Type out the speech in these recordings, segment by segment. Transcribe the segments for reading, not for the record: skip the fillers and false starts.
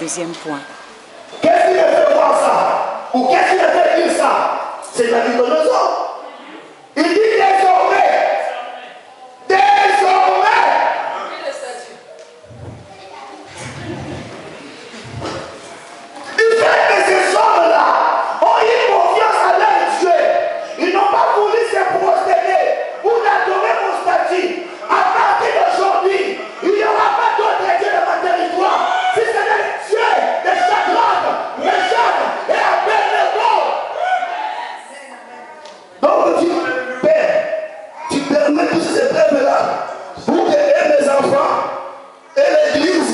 Deuxième point. Qu'est-ce qui me fait voir ça? Ou qu'est-ce qui me fait dire ça? C'est la vie de nos hommes. Il dit désormais. Désormais. Du fait que ces hommes-là ont eu confiance à leur Dieu, ils n'ont pas voulu se prosterner ou adorer mon statut. À partir d'aujourd'hui, il n'y aura pas d'autre Dieu dans mon territoire. Si ce n'est le Dieu de Shadrach, Meshach et Abednego. Donc Père, tu permets tous ces preuves-là pour que mes enfants et l'Église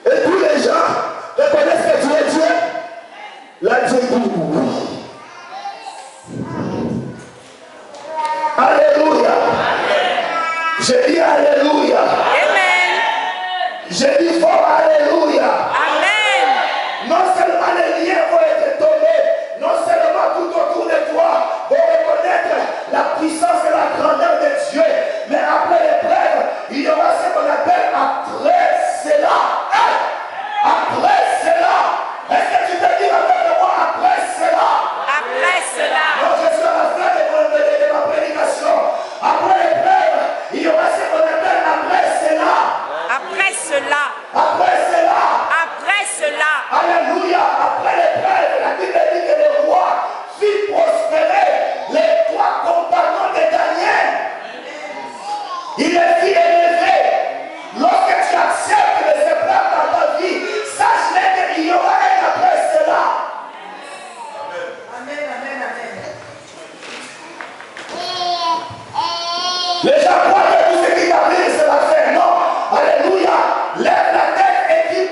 et tous les gens reconnaissent que tu es Dieu. Là, Dieu dit oui. Alléluia. Je dis Alléluia. Amen. Je dis fort Alléluia. Amen. Non seulement les liens vont être tombés, non seulement tout autour de toi vont reconnaître la puissance et la grandeur de Dieu, mais après l'épreuve, il y aura ce qu'on appelle après cela. Après cela. Est-ce que tu peux dire avec moi après cela? Après cela. Non, je suis à la fin de ma prédication. Après l'épreuve, il y aura ce qu'on appelle après cela. Après cela. Après cela. Après cela. Alléluia. Après l'épreuve, la Bible dit que le roi fit prospérer les trois compagnons de Daniel. Il les fit élever. Lorsque tu acceptes les épreuves dans ta vie, sache qu'il y aura un après cela. Amen, amen, amen. Les gens croient que tout ce qui t'arrive, c'est la fin. Non. Alléluia. Lève la tête et dis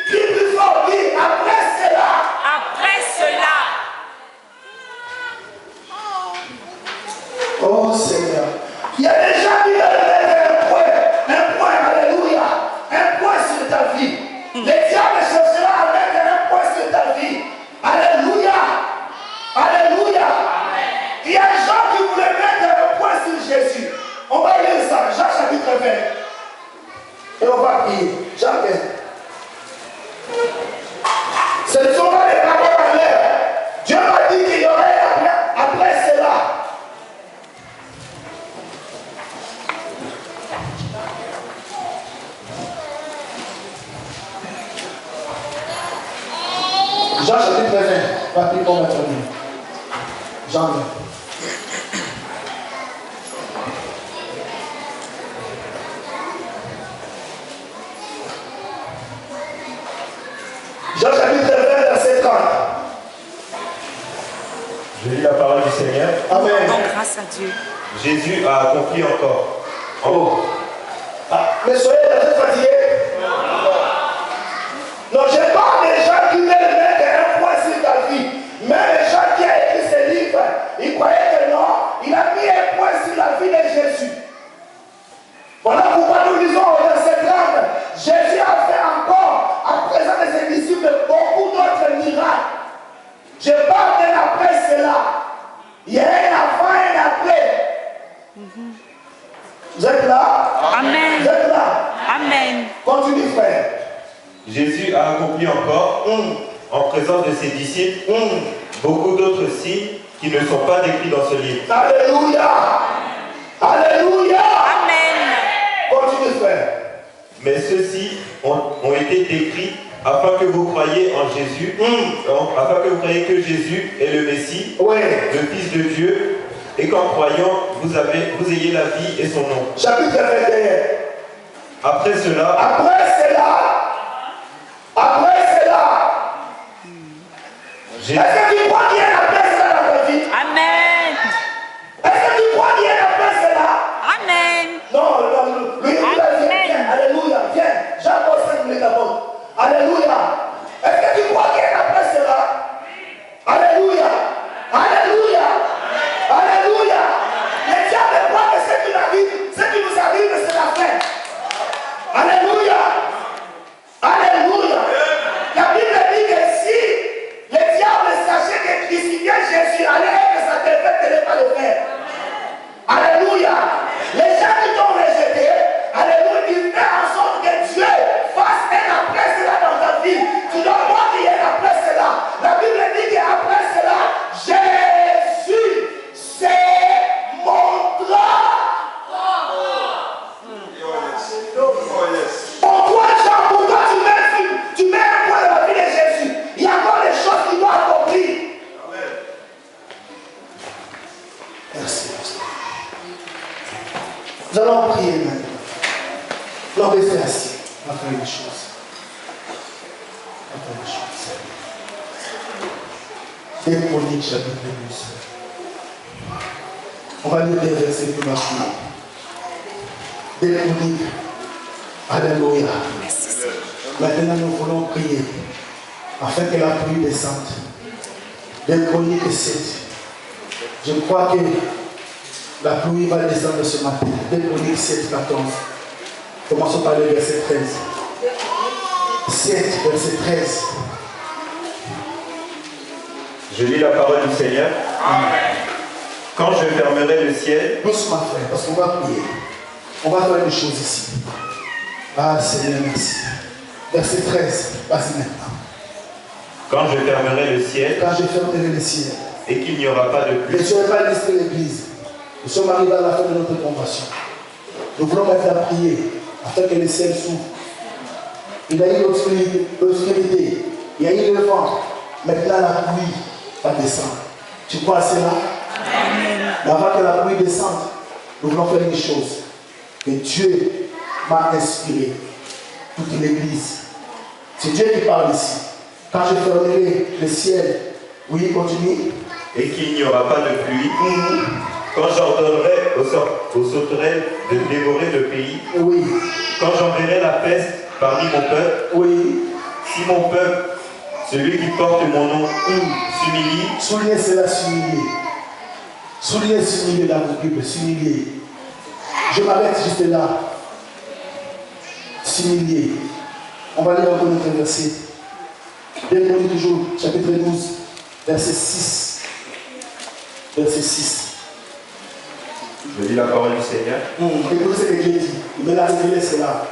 plus fort, dis après cela. Après cela. Oh Seigneur. Il y a des gens qui veulent mettre un point, alléluia, un point sur ta vie. Les diables chercheront à mettre un point sur ta vie. Alléluia. Alléluia. Il y a des gens qui voulaient mettre un point sur Jésus. On va lire ça, Jean chapitre 20. Et on va prier. Jean 20. Ce ne sont pas les paroles en l'air. Dieu m'a dit qu'il y aurait après cela. Jean chapitre 20, papier pour mettre Jean 20. Jean chapitre 20, verset 30. Je lis la parole du Seigneur. Amen. Rendons grâce à Dieu. Jésus a accompli encore. Oh. Ah, mais soyez fatigués. Non, je parle des gens qui veulent mettre un point sur ta vie. Mais les gens qui ont écrit ce livre, ils croyaient que non, il a mis un point sur la vie de Jésus. Voilà pourquoi nous lisons au verset 30. Jésus a fait encore, à présent de ses disciples, beaucoup d'autres miracles. Je parle d'un après cela. Il y a un avant et un après. Vous êtes là? Amen. Vous êtes là? Amen. Continue, frère. Jésus a accompli encore, en présence de ses disciples, beaucoup d'autres signes qui ne sont pas décrits dans ce livre. Alléluia. Alléluia. Amen. Continue, frère. Mais ceux-ci ont été décrits afin que vous croyiez en Jésus, afin que vous croyiez que Jésus est le Messie, Oui. le Fils de Dieu, et qu'en croyant, vous ayez la vie et son nom. Chapitre 21. Après cela, est-ce que tu crois qu'il y a un après cela dans ta vie? Amen. Est-ce que tu crois qu'il y a un après cela? Amen. Non, lui, viens, alléluia, viens. J'apporte 5 minutes avant. Alléluia. Est-ce que tu crois qu'il y a un après cela? Alléluia. Alléluia. Alléluia. Les diables croient que ce qui nous arrive, c'est la fin. Alléluia. Alléluia. La Bible dit que si les diables savaient que Christ vient Nous allons prier maintenant. Nous restez assis. On va faire une chose. On va faire une chose. Des Chroniques, chapitre 12. On va lire des versets plus maintenant. Des Chroniques. Alléluia. Maintenant, nous voulons prier afin que la pluie descende. Des Chroniques 7. Je crois que la pluie va descendre ce matin. Des Chroniques 7, 14. Commençons par le verset 13. 7, verset 13. Je lis la parole du Seigneur. Quand je fermerai le ciel, Doucement, frère, parce qu'on va prier. On va faire une chose ici. Ah, Seigneur, merci. Verset 13, vas-y maintenant. quand je fermerai le ciel, Quand je fermerai le ciel, et qu'il n'y aura pas de pluie, ne soyez pas laissé l'église. Nous sommes arrivés à la fin de notre convention. Nous voulons maintenant prier afin que le ciel s'ouvre. Il y a eu l'obscurité, il y a eu le vent. Maintenant la pluie va descendre. Tu crois à cela? Mais avant que la pluie descende, nous voulons faire une chose. Que Dieu m'a inspiré. Toute l'église. C'est Dieu qui parle ici. Quand je fermerai le ciel, oui, continue. et qu'il n'y aura pas de pluie, quand j'ordonnerai aux sauterelles de dévorer le pays, Oui, quand j'enverrai la peste parmi mon peuple, oui. si mon peuple, celui qui porte mon nom, s'humilie, Soulignez cela, s'humilier. Soulignez s'humilier dans vos Bibles, s'humilier. Je m'arrête juste là. S'humilier. On va lire encore notre verset. Bienvenue toujours, chapitre 12, verset 6. Verset 6. je lis la parole du Seigneur. Écoutez ce que Dieu dit. Il me l'a révélé cela.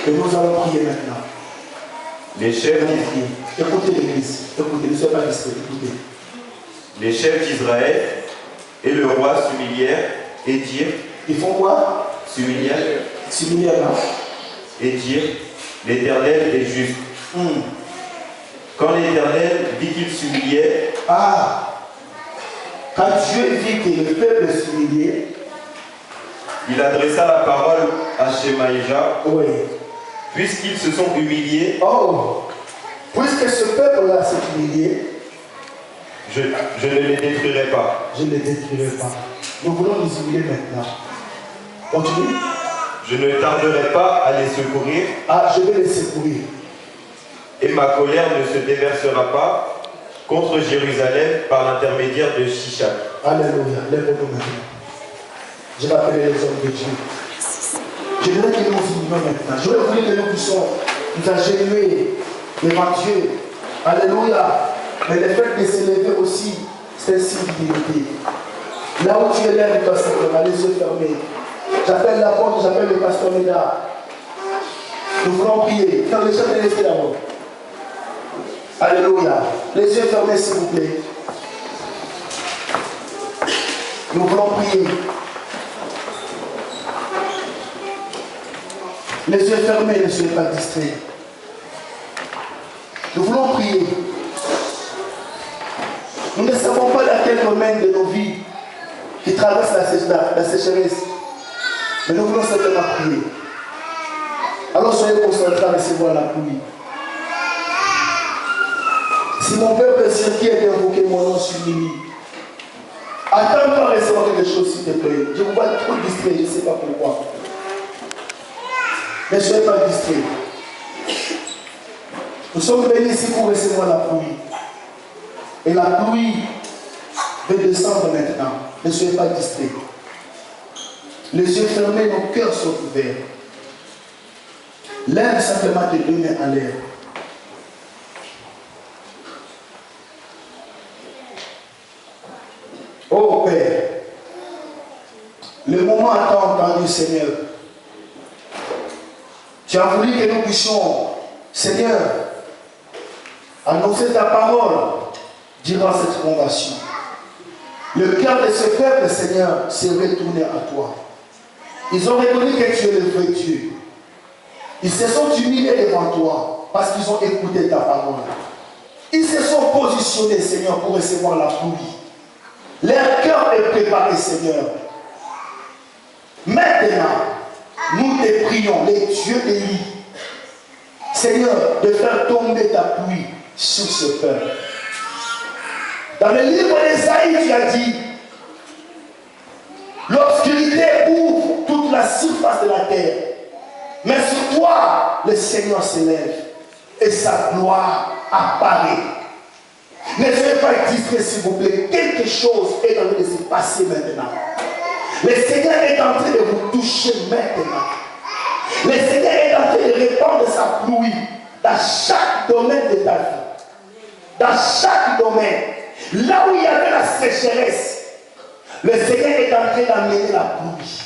Et nous allons prier maintenant. Les chefs, Nous allons prier. Écoutez l'église. Écoutez, ne soyez pas distraits. Écoutez. les chefs d'Israël et le roi s'humilièrent et dirent, Ils font quoi? s'humilièrent S'humilier là. et dirent, l'Éternel est juste. Quand l'Éternel vit qu'il s'humiliait, Ah! Quand Dieu vit que le peuple s'humiliait, il adressa la parole à Shemaïja, oui. puisqu'ils se sont humiliés, Oh! Puisque ce peuple-là s'est humilié, je ne les détruirai pas. je ne les détruirai pas. Nous voulons nous humilier maintenant. Continue. Je ne tarderai pas à les secourir, Ah, je vais les secourir. et ma colère ne se déversera pas contre Jérusalem par l'intermédiaire de Shishak. Alléluia. Lève-nous maintenant. Je vais appeler les hommes de Dieu. Je voudrais que nous nous humilions maintenant. Je voudrais que nous puissions nous agenouiller devant Dieu. Alléluia. Mais le fait de s'élever aussi, c'est un signe d'humilité. Là où tu es là, tu dois simplement les yeux fermés. J'appelle l'apôtre, j'appelle le pasteur Médard. Nous voulons prier. Quand les gens sont restés d'abord. Alléluia. Les yeux fermés, s'il vous plaît. Nous voulons prier. Les yeux fermés, ne soyez pas distraits. Nous voulons prier. Nous ne savons pas dans quel domaine de nos vies qui traverse la sécheresse. Mais nous voulons simplement prier. Alors soyez concentrés à recevoir la pluie. Si mon peuple qui est invoqué, mon nom s'humilie. Attends-toi à recevoir quelque chose, s'il te plaît. Je vous vois trop distrait, je ne sais pas pourquoi. Ne soyez pas distraits. Nous sommes venus ici pour recevoir la pluie. Et la pluie va descendre maintenant. Ne soyez pas distraits. Les yeux fermés, nos cœurs sont ouverts. Lève simplement tes deux mains à l'air. Oh Père, le moment a tant entendu, Seigneur. Tu as voulu que nous puissions, Seigneur, annoncer ta parole durant cette convention. Le cœur de ce peuple, Seigneur, s'est retourné à toi. Ils ont reconnu que tu es le vrai Dieu. Ils se sont humiliés devant toi parce qu'ils ont écouté ta parole. Ils se sont positionnés, Seigneur, pour recevoir la pluie. Leur cœur est préparé, Seigneur. Maintenant, nous te prions, les dieux d'Élie, Seigneur, de faire tomber ta pluie sur ce peuple. Dans le livre d'Ésaïe, tu as dit, l'obscurité ouvre toute la surface de la terre, mais sur toi, le Seigneur s'élève et sa gloire apparaît. Ne soyez pas distrait, s'il vous plaît. Quelque chose est en train de se passer maintenant. Le Seigneur est en train de vous toucher maintenant. Le Seigneur est en train de répandre sa pluie dans chaque domaine de ta vie. Dans chaque domaine. Là où il y avait la sécheresse, le Seigneur est en train d'amener la pluie.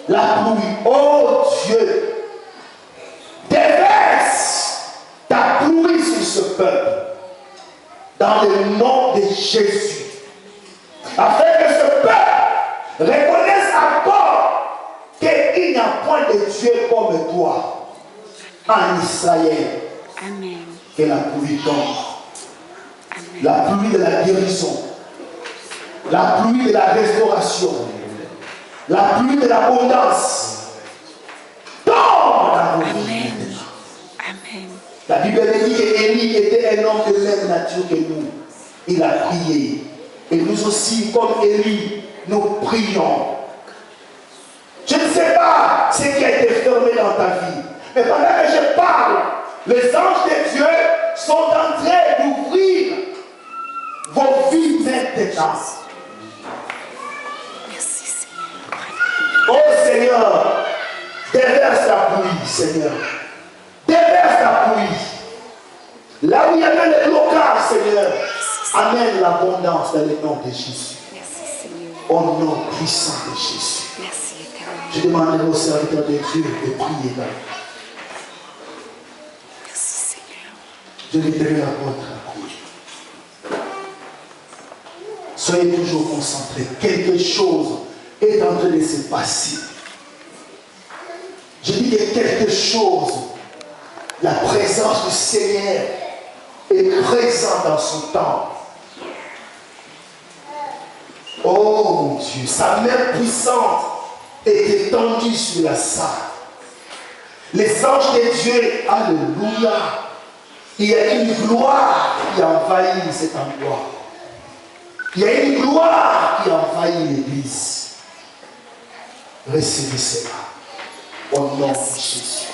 La pluie. Oh Dieu, déverse ta pluie sur ce peuple. Dans le nom de Jésus. Afin que ce peuple reconnaisse encore qu'il n'y a point de Dieu comme toi en Israël. Amen. Que la pluie tombe. Amen. La pluie de la guérison. La pluie de la restauration. La pluie de l'abondance. Tombe dans vos vies. Amen. Amen. La Bible dit qu'Élie était un homme de même nature que nous. Il a prié. Et nous aussi, comme Élie, nous prions. Je ne sais pas ce qui a été fermé dans ta vie. Mais pendant que je parle, les anges de Dieu sont en train d'ouvrir vos vies maintenant. Merci Seigneur. Oh Seigneur, déverse la pluie, Seigneur. Déverse la pluie. Là où il y avait le blocage, Seigneur, amène l'abondance dans le nom de Jésus. Merci Seigneur. Au nom puissant de Jésus. Merci éternel. Je demande aux serviteurs de Dieu de prier là. Merci Seigneur. Je libère votre accueil. Soyez toujours concentrés. Quelque chose est en train de se passer. Je dis que quelque chose, la présence du Seigneur est présente dans son temple. Oh mon Dieu, sa main puissante est étendue sur la salle. Les anges de Dieu, alléluia. Il y a une gloire qui envahit cet endroit. Il y a une gloire qui envahit l'église. Recevez cela. Au nom de Jésus.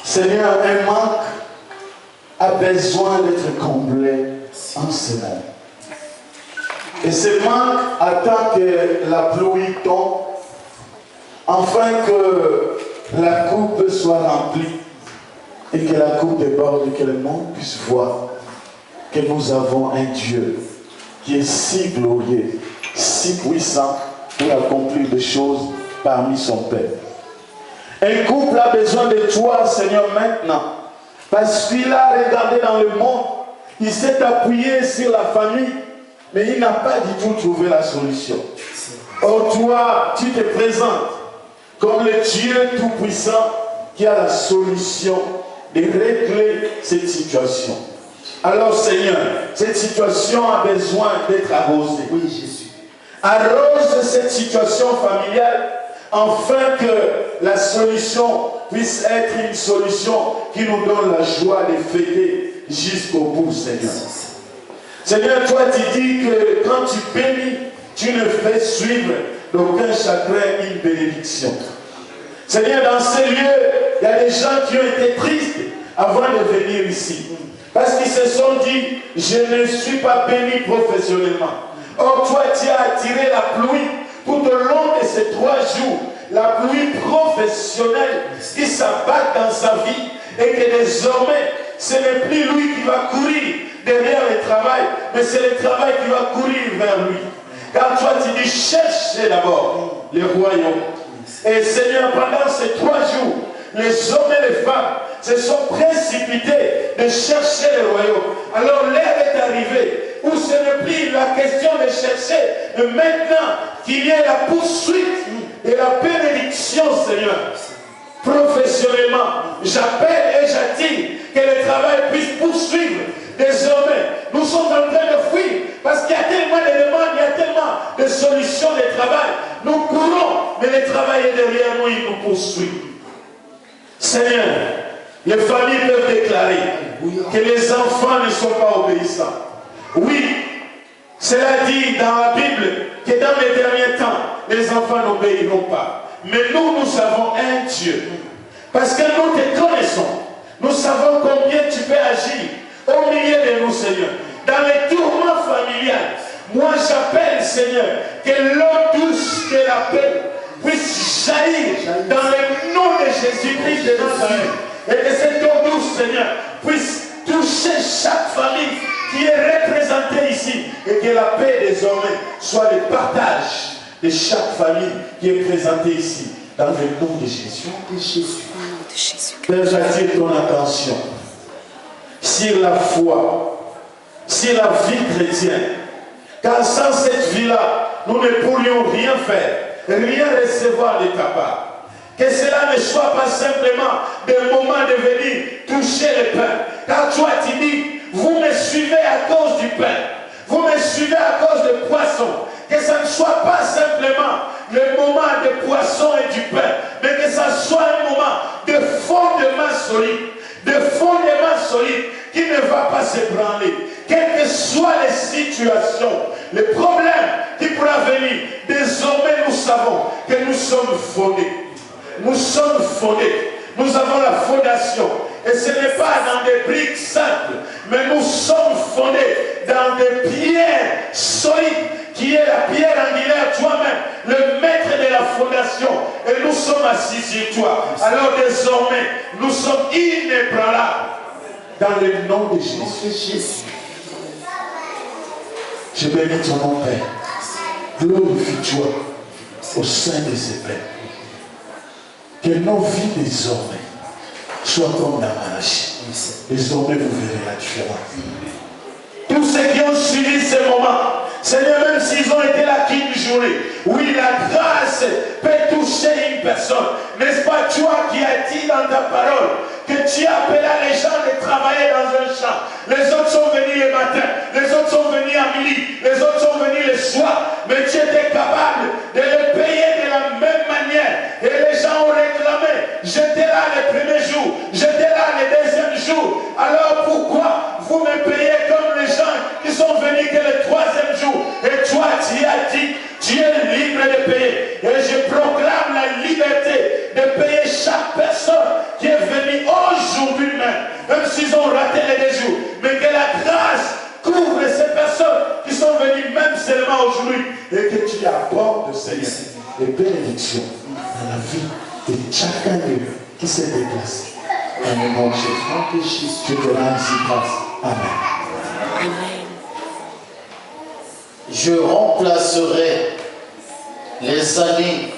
Seigneur, un manque a besoin d'être comblé en ce moment. Et ce manque attend que la pluie tombe, afin que la coupe soit remplie et que la coupe déborde, que le monde puisse voir que nous avons un Dieu qui est si glorieux, si puissant pour accomplir des choses parmi son peuple. Un couple a besoin de toi, Seigneur, maintenant, parce qu'il a regardé dans le monde, il s'est appuyé sur la famille, mais il n'a pas du tout trouvé la solution. Or, toi, tu te présentes comme le Dieu tout-puissant qui a la solution de régler cette situation. Alors, Seigneur, cette situation a besoin d'être arrosée. Oui, Jésus. Arrose cette situation familiale, afin que la solution puisse être une solution qui nous donne la joie de fêter jusqu'au bout, Seigneur. Seigneur, toi tu dis que quand tu bénis, tu ne fais suivre d'aucun chagrin une bénédiction. Seigneur, dans ces lieux, il y a des gens qui ont été tristes avant de venir ici. Parce qu'ils se sont dit, je ne suis pas béni professionnellement. Or, toi, tu as attiré la pluie tout au long de ces 3 jours. La pluie professionnelle qui s'abat dans sa vie et que désormais, ce n'est plus lui qui va courir derrière le travail, mais c'est le travail qui va courir vers lui. Car toi, tu dis, cherchez d'abord le royaume. Et Seigneur, pendant ces 3 jours, les hommes et les femmes se sont précipités de chercher le royaume. Alors l'heure est arrivée où ce n'est plus la question de chercher, mais maintenant qu'il y ait la poursuite et la bénédiction, Seigneur. Professionnellement, j'appelle et j'attire que le travail puisse poursuivre. Désormais, nous sommes en train de fuir parce qu'il y a tellement de demandes, il y a tellement de solutions de travail. Nous courons mais le travail est derrière nous, il nous poursuit. Seigneur, les familles peuvent déclarer que les enfants ne sont pas obéissants. Oui, cela dit dans la Bible que dans les derniers temps, les enfants n'obéiront pas. Mais nous, nous avons un Dieu. Parce que nous te connaissons. Nous savons combien tu peux agir au milieu de nous, Seigneur. Dans les tourments familiales, moi j'appelle, Seigneur, que l'eau douce de la paix puisse jaillir dans le nom de Jésus-Christ de Nazareth. Et que cette eau douce, Seigneur, puisse toucher chaque famille qui est représentée ici. Et que la paix désormais soit le partage de chaque famille qui est présentée ici. Dans le nom de Jésus. Père, j'attire ton attention sur la foi, sur la vie chrétienne. Car sans cette vie-là, nous ne pourrions rien faire, rien recevoir de ta part. Que cela ne soit pas simplement des moments de venir toucher le pain. Car toi, tu dis, vous me suivez à cause du pain. Vous me suivez à cause de poisson. Que ça ne soit pas simplement le moment de poisson et du pain, mais que ça soit un moment de fondement solide. De fondement solide qui ne va pas s'ébranler. Quelles que soient les situations, les problèmes qui pourraient venir, désormais nous savons que nous sommes fondés. Nous sommes fondés. Nous avons la fondation. Et ce n'est pas dans des briques simples, mais nous sommes fondés dans des pierres solides, qui est la pierre angulaire, toi-même, le maître de la fondation. Et nous sommes assis sur toi. Alors désormais, nous sommes inébranlables dans le nom de Jésus. Je bénis ton nom, Père. Glorifie-toi au sein de ces pères. Que nos vies désormais soient comme la marche. Désormais, vous verrez la différence. Tous ceux qui ont suivi ce moment, Seigneur, même s'ils ont été là qu'une journée, oui, la grâce peut toucher une personne. N'est-ce pas toi qui as dit dans ta parole que tu appelais les gens de travailler dans un champ? Les autres sont venus le matin, les autres sont venus à midi, les autres sont venus le soir. Mais tu étais capable de les payer de la même manière. Et les gens ont réclamé. J'étais là le premier jour, j'étais là le deuxième jour. Alors pourquoi vous me payez comme les gens qui sont venus que le troisième jour? Et toi, tu as dit, tu es libre de payer. Et je proclame la liberté de payer chaque personne qui est venue aujourd'hui même s'ils ont raté les 2 jours. Mais que la grâce couvre ces personnes qui sont venues même seulement aujourd'hui. Et que tu apportes, Seigneur, des bénédictions dans la vie de chacun d'eux qui s'est déplacé. Dans le nom de Jésus, je te rends ainsi grâce. Amen. Amen. Je remplacerai les années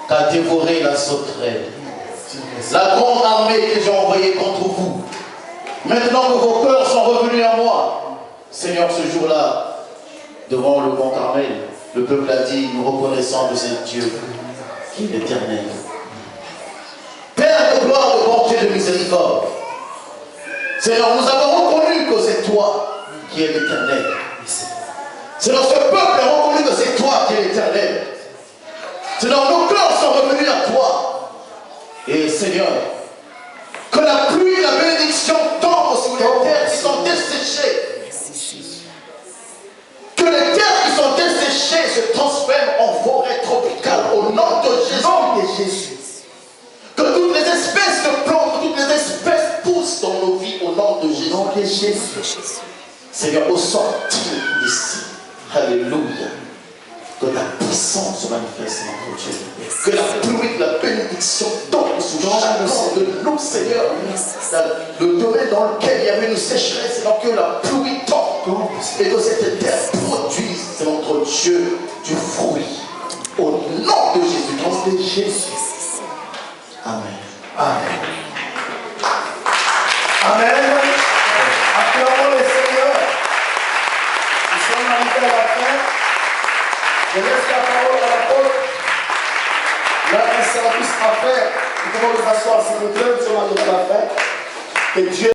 qu'a dévoré la sauterelle. La grande armée que j'ai envoyée contre vous. Maintenant que vos cœurs sont revenus à moi, Seigneur, ce jour-là, devant le mont Carmel, le peuple a dit, nous reconnaissons de ce Dieu qui est éternel. Père de gloire, de bonté, de miséricorde. Seigneur, nous avons reconnu que c'est toi qui es l'éternel. Seigneur, ce peuple a reconnu que c'est toi qui es l'éternel. Seigneur, nos cœurs sont revenus à toi. Et Seigneur, que la pluie, la bénédiction tombe sur les terres qui sont desséchées. Que les terres qui sont desséchées se transforment en forêt tropicale au nom de Jésus. Que toutes les espèces de plantes, toutes les espèces poussent dans nos vies au nom de Jésus. Seigneur, au sortir d'ici, alléluia. Que ta puissance se manifeste dans notre Dieu. Que la pluie, la bénédiction tombe sur chacun de nous, Seigneur. Dans le domaine dans lequel il y avait une sécheresse, Seigneur, que la pluie tombe. Et que cette terre produise, c'est notre Dieu, du fruit. Au nom de Jésus. Amen. Amen. Amen. Acclamons le Seigneur. Nous sommes arrivés à la fin. Je laisse la parole à l'apôtre. Il y a un service à faire. Nous pouvons nous asseoir s'il vous plaît. Nous sommes arrivés à la fin. Que Dieu